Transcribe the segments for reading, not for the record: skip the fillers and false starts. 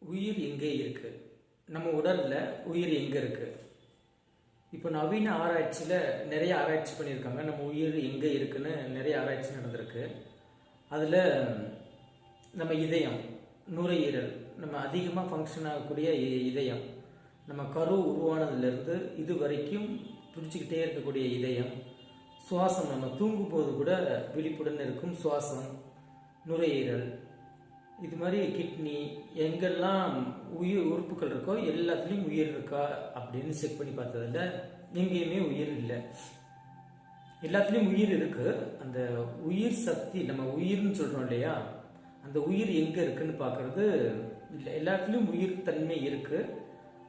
உயிர் எங்கே இருக்கு? நம்ம உடல்ல உயிர் எங்க இருக்கு? இப்போ நவீன ஆராய்ச்சியில் நிறைய ஆராய்ச்சி பண்ணியிருக்காங்க. நம்ம உயிர் எங்கே இருக்குன்னு நிறைய ஆராய்ச்சி நடந்திருக்கு. அதில் நம்ம இதயம், நுரையீரல், நம்ம அதிகமாக ஃபங்க்ஷன் ஆகக்கூடிய இதயம், நம்ம கரு உருவானதுலேருந்து இது வரைக்கும் துடிச்சிக்கிட்டே இருக்கக்கூடிய இதயம், சுவாசம், நம்ம தூங்கும்போது கூட விழிப்புடன் இருக்கும் சுவாசம், நுரையீரல், இது மாதிரி கிட்னி, எங்கெல்லாம் உயிர் உறுப்புகள் இருக்கோ எல்லாத்துலேயும் உயிர் இருக்கா அப்படின்னு செக் பண்ணி பார்த்ததில்ல எங்கேயுமே உயிர் இல்லை. எல்லாத்துலேயும் உயிர் இருக்கு. அந்த உயிர் சக்தி, நம்ம உயிர்னு சொல்கிறோம் இல்லையா, அந்த உயிர் எங்கே இருக்குன்னு பார்க்கறது இல்லை. எல்லாத்துலேயும் உயிர் தன்மை இருக்கு,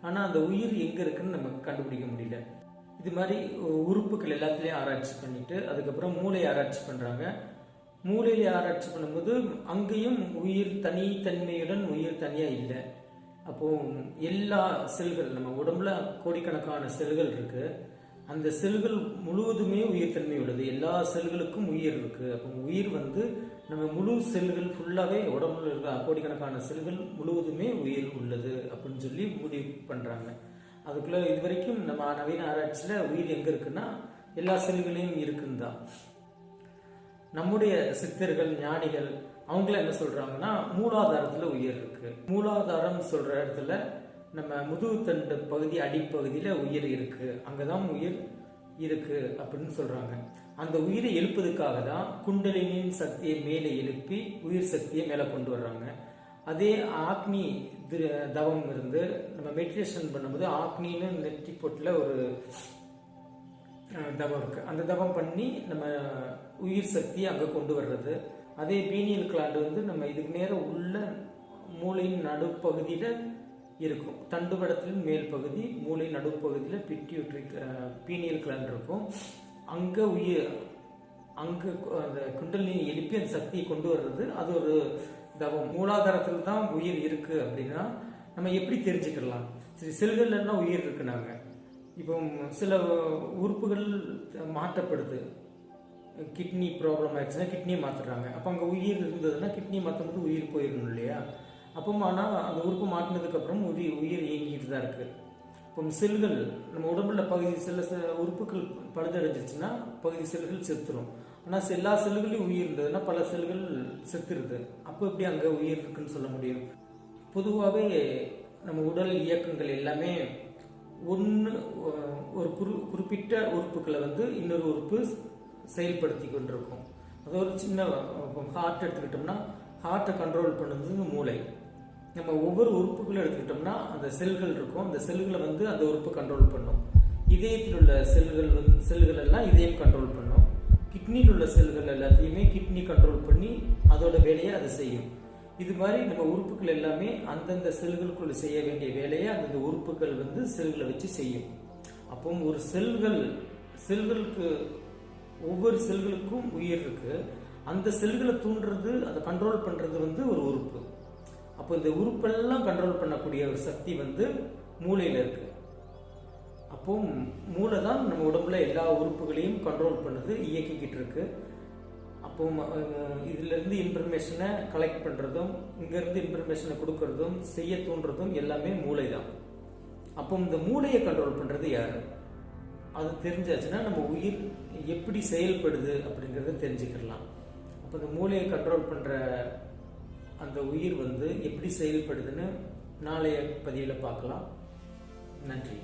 ஆனால் அந்த உயிர் எங்கே இருக்குன்னு நமக்கு கண்டுபிடிக்க முடியல. இது மாதிரி உறுப்புகள் எல்லாத்துலேயும் ஆராய்ச்சி பண்ணிட்டு அதுக்கப்புறம் மூளை ஆராய்ச்சி பண்ணுறாங்க. மூளையிலே ஆராய்ச்சி பண்ணும்போது அங்கேயும் உயிர் தனித்தன்மையுடன் உயிர் தனியாக இல்லை. அப்போது எல்லா செல்கள், நம்ம உடம்புல கோடிக்கணக்கான செல்கள் இருக்கு, அந்த செல்கள் முழுவதுமே உயிர்த்தன்மை உள்ளது. எல்லா செல்களுக்கும் உயிர் இருக்கு. அப்போ உயிர் நம்ம முழு செல்கள் ஃபுல்லாகவே உடம்புல இருக்க கோடிக்கணக்கான செல்கள் முழுவதுமே உயிர் உள்ளது அப்படின்னு சொல்லி முடிவு பண்ணுறாங்க. அதுக்குள்ள இது வரைக்கும் நம்ம நவீன ஆராய்ச்சியில் உயிர் எங்கே இருக்குன்னா எல்லா செல்களையும் இருக்குன்னு தான். நம்முடைய சித்தர்கள், ஞானிகள் அவங்கள என்ன சொல்றாங்கன்னா மூலாதாரத்தில் உயிர் இருக்கு. மூலாதாரம் சொல்ற இடத்துல நம்ம முதுகுத்தண்டு பகுதி அடிப்பகுதியில் உயிர் இருக்கு, அங்கதான் உயிர் இருக்கு அப்படின்னு சொல்றாங்க. அந்த உயிரை எழுப்பதுக்காக தான் குண்டலினியின் சக்தியை மேலே எழுப்பி உயிர் சக்தியை மேலே கொண்டு வர்றாங்க. அதே ஆக்னி தவம் இருந்து நம்ம மெடிடேஷன் பண்ணும்போது ஆக்னின்னு நெற்றி போட்டில் ஒரு தவம் இருக்கு, அந்த தவம் பண்ணி நம்ம உயிர் சக்தியை அங்கே கொண்டு வர்றது. அதே பீனியல் கிளாண்டு நம்ம இதுக்கு நேரம் உள்ள மூளையின் நடுப்பகுதியில் இருக்கும். தண்டுவடத்தின் மேல் பகுதி, மூளை நடுப்பகுதியில் பிட்யூட்டரி பீனியல் கிளாண்ட் இருக்கும். அங்கே அங்கே அந்த குண்டலினி எழுப்பி அந்த சக்தியை கொண்டு வர்றது. அது ஒரு தவம். மூலாதாரத்தில் தான் உயிர் இருக்கு அப்படின்னா நம்ம எப்படி தெரிஞ்சுக்கலாம்? சரி, செல்கள்லாம் உயிர் இருக்குனாங்க. இப்போ சில உறுப்புகள் மாற்றப்படுது, கிட்னி ப்ராப்ளம் ஆயிடுச்சுன்னா கிட்னியை மாற்றுறாங்க. அப்போ அங்கே உயிர் இருந்ததுன்னா கிட்னியை மாற்றும்போது உயிர் போயிடணும் இல்லையா? அப்போ ஆனால் அந்த உறுப்பு மாற்றினதுக்கப்புறம் உயிர் இயங்கிட்டு தான் இருக்கு. இப்போ செல்கள், நம்ம உடம்புல பகுதி சில உறுப்புகள் பழுதடைஞ்சிச்சுன்னா பகுதி செல்கள் செத்துரும். ஆனால் எல்லா செல்களையும் உயிர் இருந்ததுன்னா பல செல்கள் செத்துருது. அப்போ எப்படி அங்கே உயிர் இருக்குன்னு சொல்ல முடியும்? பொதுவாகவே நம்ம உடல் இயக்கங்கள் எல்லாமே ஒரு குறிப்பிட்ட உறுப்புகளை இன்னொரு உறுப்பு செயல்படுத்தி கொண்டிருக்கும். அது ஒரு சின்ன ஹார்ட் எடுத்துக்கிட்டோம்னா ஹார்ட்டை கண்ட்ரோல் பண்ணுறது மூளை. நம்ம ஒவ்வொரு உறுப்புகளும் எடுத்துக்கிட்டோம்னா அந்த செல்கள் இருக்கும், அந்த செல்களை அந்த உறுப்பு கண்ட்ரோல் பண்ணும். இதயத்தில் உள்ள செல்கள் எல்லாம் இதயம் கண்ட்ரோல் பண்ணும். கிட்னியில் உள்ள செல்கள் எல்லாத்தையுமே கிட்னி கண்ட்ரோல் பண்ணி அதோட வேலையை அது செய்யும். இது மாதிரி நம்ம உறுப்புகள் எல்லாமே அந்தந்த செல்களுக்குள்ள செய்ய வேண்டிய வேலையை அந்தந்த உறுப்புகள் செல்களை வச்சு செய்யும். அப்போ ஒரு செல்களுக்கு ஒவ்வொரு செல்களுக்கும் உயிர் இருக்கு. அந்த செல்களை தூண்டுறது, அதை கண்ட்ரோல் பண்றது ஒரு உறுப்பு. அப்போ இந்த உறுப்பெல்லாம் கண்ட்ரோல் பண்ணக்கூடிய ஒரு சக்தி மூளையில இருக்கு. அப்போ மூளை தான் நம்ம உடம்புல எல்லா உறுப்புகளையும் கண்ட்ரோல் பண்ணுது, இயக்கிக்கிட்டு இருக்கு. அப்போ இதுல இருந்து இன்ஃபர்மேஷனை கலெக்ட் பண்றதும், இங்க இருந்து இன்ஃபர்மேஷனை கொடுக்கறதும், செய்ய தூண்டுறதும் எல்லாமே மூளை தான். அப்போ இந்த மூளையை கண்ட்ரோல் பண்றது யாரு? அது தெரிஞ்சாச்சுன்னா நம்ம உயிர் எப்படி செயல்படுது அப்படிங்கறத தெரிஞ்சுக்கலாம். அப்போ இந்த மூளையை கண்ட்ரோல் பண்ற அந்த உயிர் எப்படி செயல்படுதுன்னு நாளைய பதிவில் பார்க்கலாம். நன்றி.